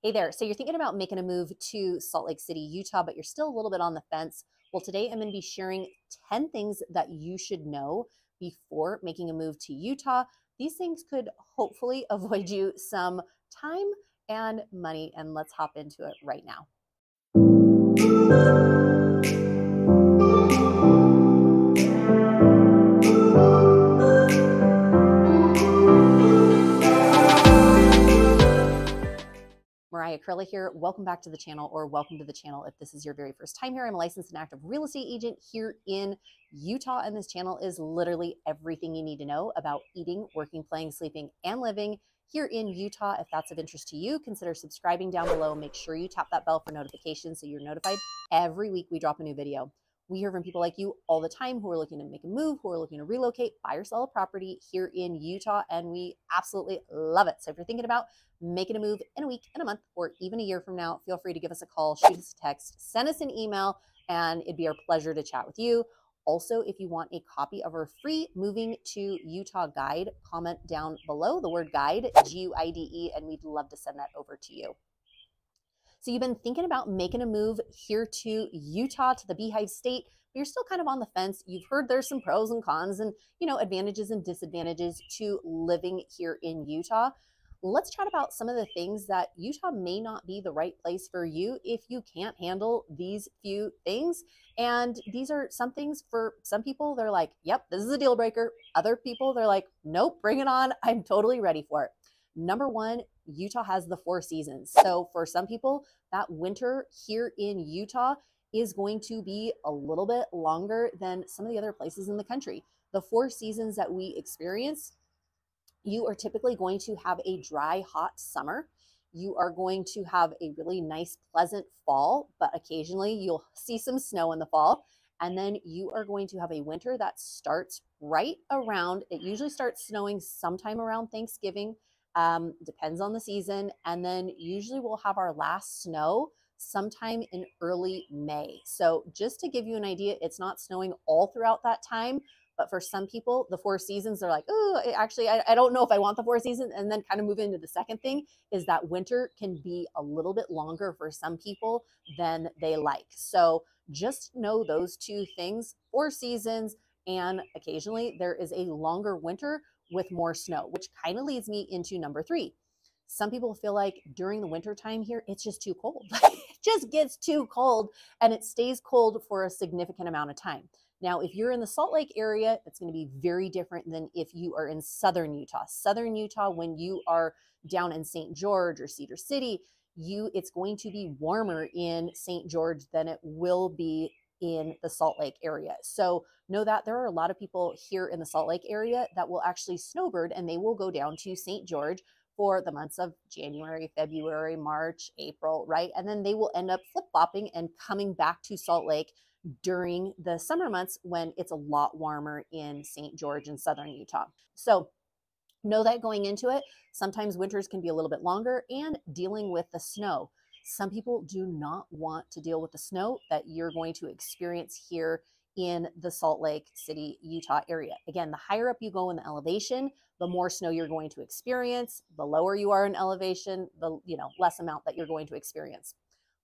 Hey there. So you're thinking about making a move to Salt Lake City, Utah, but you're still a little bit on the fence. Well, today I'm going to be sharing 10 things that you should know before making a move to Utah. These things could hopefully avoid you some time and money. And let's hop into it right now. Mariah Koehle here. Welcome back to the channel, or welcome to the channel if this is your very first time here. I'm a licensed and active real estate agent here in Utah, and this channel is literally everything you need to know about eating, working, playing, sleeping, and living here in Utah. If that's of interest to you, consider subscribing down below. Make sure you tap that bell for notifications so you're notified every week we drop a new video. We hear from people like you all the time who are looking to make a move, who are looking to relocate, buy or sell a property here in Utah, and we absolutely love it. So if you're thinking about making a move in a week, in a month, or even a year from now, feel free to give us a call, shoot us a text, send us an email, and it'd be our pleasure to chat with you. Also, if you want a copy of our free Moving to Utah guide, comment down below the word guide, G-U-I-D-E, and we'd love to send that over to you. So you've been thinking about making a move here to Utah, to the Beehive State, but you're still kind of on the fence. You've heard there's some pros and cons and, advantages and disadvantages to living here in Utah. Let's chat about some of the things that Utah may not be the right place for you if you can't handle these few things. And these are some things for some people, they're like, yep, this is a deal breaker. Other people, they're like, nope, bring it on. I'm totally ready for it. Number one, Utah has the 4 seasons. So for some people, that winter here in Utah is going to be a little bit longer than some of the other places in the country. The 4 seasons that we experience, you are typically going to have a dry, hot summer. You are going to have a really nice, pleasant fall, but occasionally you'll see some snow in the fall. And then you are going to have a winter that starts right around, it usually starts snowing sometime around Thanksgiving, depends on the season. And then usually we'll have our last snow sometime in early May. So just to give you an idea, it's not snowing all throughout that time. But for some people, the 4 seasons, they're like, oh, actually, I don't know if I want the 4 seasons. And then kind of move into the second thing is that winter can be a little bit longer for some people than they like. So just know those 2 things, 4 seasons, and occasionally there is a longer winter with more snow, which kind of leads me into number 3. Some people feel like during the winter time here, it's just too cold. It just gets too cold and it stays cold for a significant amount of time. Now, if you're in the Salt Lake area, it's going to be very different than if you are in southern Utah. Southern Utah, when you are down in St. George or Cedar City, it's going to be warmer in St. George than it will be in the Salt Lake area. So know that there are a lot of people here in the Salt Lake area that will actually snowbird, and they will go down to St. George for the months of January, February, March, April, right? And then they will end up flip-flopping and coming back to Salt Lake during the summer months when it's a lot warmer in St. George and southern Utah. So know that going into it, sometimes winters can be a little bit longer, and dealing with the snow. Some people do not want to deal with the snow that you're going to experience here in the Salt Lake City, Utah area. Again, the higher up you go in the elevation, the more snow you're going to experience. The lower you are in elevation, the less amount that you're going to experience.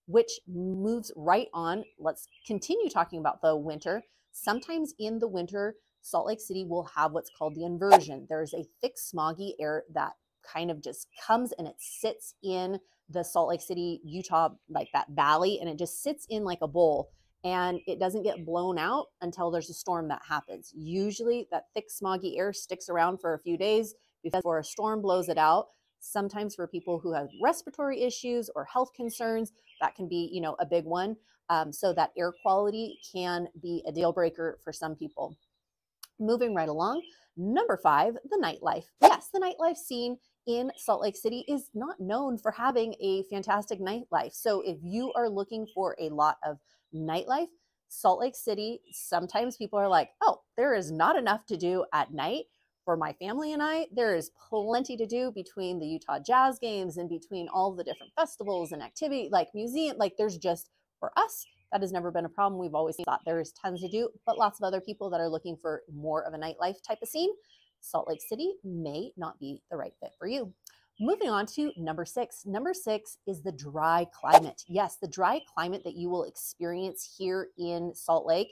Which moves right on. Let's continue talking about the winter. Sometimes in the winter, Salt Lake City will have what's called the inversion. There's a thick, smoggy air that kind of just comes and it sits in the Salt Lake City, Utah, like that valley, and it just sits in like a bowl, and it doesn't get blown out until there's a storm that happens. Usually that thick, smoggy air sticks around for a few days before a storm blows it out. Sometimes for people who have respiratory issues or health concerns, that can be, a big one. So that air quality can be a deal breaker for some people. Moving right along, number 5, the nightlife. Yes, the nightlife scene in Salt Lake City is not known for having a fantastic nightlife. So if you are looking for a lot of nightlife, Salt Lake City, sometimes people are like, oh, there is not enough to do at night. For my family and I, there is plenty to do between the Utah Jazz games and between all the different festivals and activity, like museum, like there's just, for us, that has never been a problem. We've always thought there's tons to do, but lots of other people that are looking for more of a nightlife type of scene, Salt Lake City may not be the right fit for you. Moving on to number 6. Number 6 is the dry climate. Yes, the dry climate that you will experience here in Salt Lake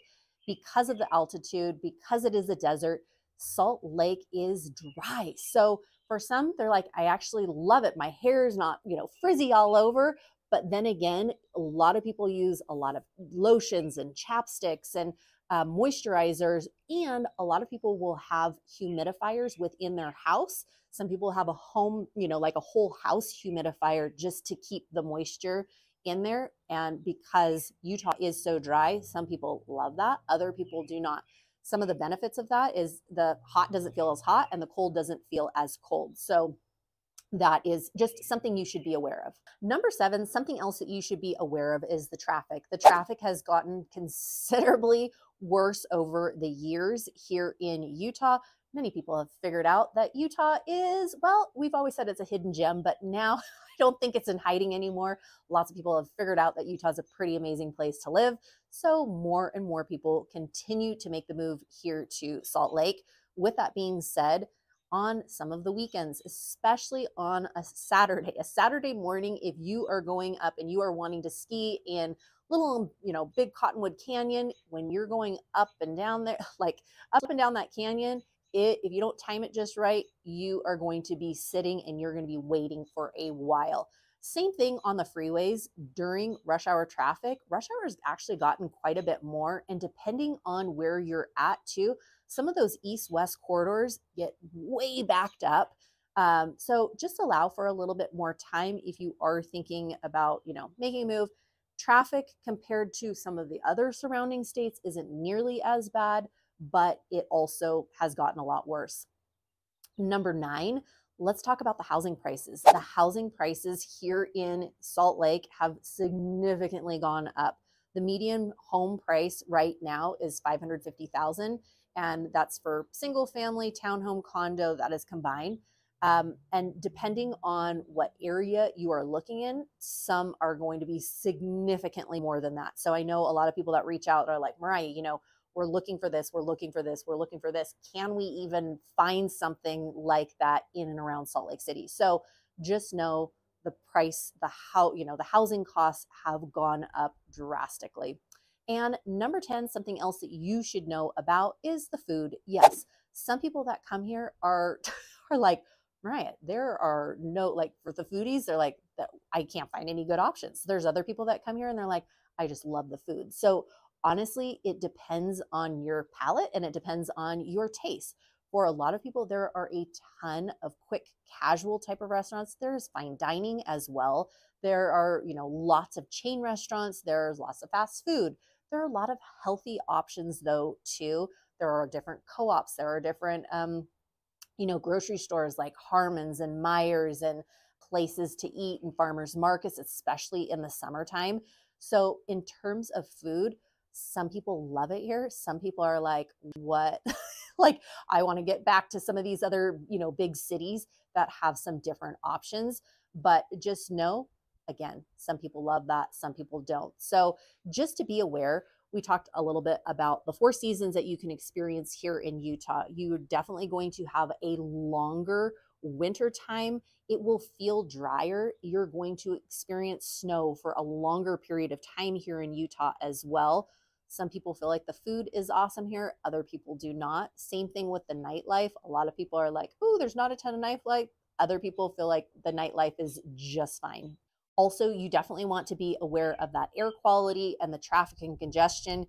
because of the altitude, because it is a desert. Salt Lake is dry. So for some, they're like, I actually love it. My hair is not, frizzy all over. But then again, a lot of people use a lot of lotions and chapsticks and moisturizers, and a lot of people will have humidifiers within their house. Some people have a home, like a whole house humidifier just to keep the moisture in there. And because Utah is so dry, some people love that. Other people do not. Some of the benefits of that is the hot doesn't feel as hot and the cold doesn't feel as cold. So that is just something you should be aware of. Number 7, something else that you should be aware of is the traffic. The traffic has gotten considerably worse over the years here in Utah. Many people have figured out that Utah is, well, we've always said it's a hidden gem, but now I don't think it's in hiding anymore. Lots of people have figured out that Utah is a pretty amazing place to live. So more and more people continue to make the move here to Salt Lake. With that being said, on some of the weekends, especially on a Saturday morning, if you are going up and you are wanting to ski in little, big Cottonwood Canyon, when you're going up and down there, like up and down that canyon, if you don't time it just right, you are going to be sitting and you're going to be waiting for a while. Same thing on the freeways during rush hour traffic. Rush hour has actually gotten quite a bit more, and depending on where you're at too, some of those east-west corridors get way backed up. So just allow for a little bit more time if you are thinking about, making a move. Traffic compared to some of the other surrounding states isn't nearly as bad, but it also has gotten a lot worse. Number 9, let's talk about the housing prices. The housing prices here in Salt Lake have significantly gone up. The median home price right now is $550,000, and that's for single family, townhome, condo, that is combined. And depending on what area you are looking in, some are going to be significantly more than that. So I know a lot of people that reach out are like, Mariah, we're looking for this, we're looking for this, we're looking for this. Can we even find something like that in and around Salt Lake City? So just know the price, the housing costs have gone up drastically. And number 10, something else that you should know about is the food. Yes, some people that come here are are like, Mariah, there are no, like, for the foodies, they're like, I can't find any good options. There's other people that come here and they're like, I just love the food. So honestly, it depends on your palate and it depends on your taste. For a lot of people, there are a ton of quick casual type of restaurants. There's fine dining as well. There are, lots of chain restaurants. There's lots of fast food. There are a lot of healthy options though, too. There are different co-ops. There are different, grocery stores like Harmon's and Myers and places to eat and farmers markets, especially in the summertime. So in terms of food, some people love it here. Some people are like, what? Like, I want to get back to some of these other, big cities that have some different options. But just know, again, some people love that, some people don't. So just to be aware, we talked a little bit about the 4 seasons that you can experience here in Utah. You're definitely going to have a longer winter time. It will feel drier. You're going to experience snow for a longer period of time here in Utah as well. Some people feel like the food is awesome here. Other people do not. Same thing with the nightlife. A lot of people are like, oh, there's not a ton of nightlife. Other people feel like the nightlife is just fine. Also, you definitely want to be aware of that air quality and the traffic and congestion.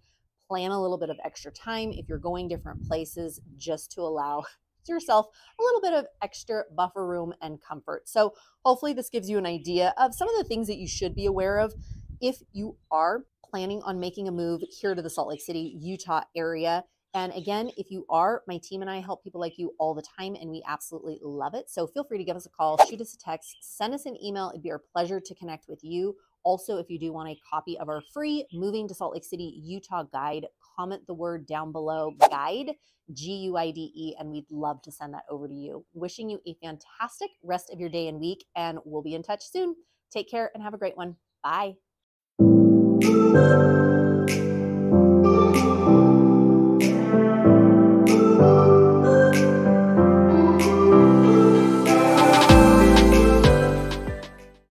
Plan a little bit of extra time if you're going different places, just to allow yourself a little bit of extra buffer room and comfort. So hopefully this gives you an idea of some of the things that you should be aware of if you are planning on making a move here to the Salt Lake City, Utah area. And again, if you are, my team and I help people like you all the time, and we absolutely love it. So feel free to give us a call, shoot us a text, send us an email. It'd be our pleasure to connect with you. Also, if you do want a copy of our free Moving to Salt Lake City, Utah guide, comment the word down below, guide, Guide, and we'd love to send that over to you. Wishing you a fantastic rest of your day and week, and we'll be in touch soon. Take care and have a great one. Bye.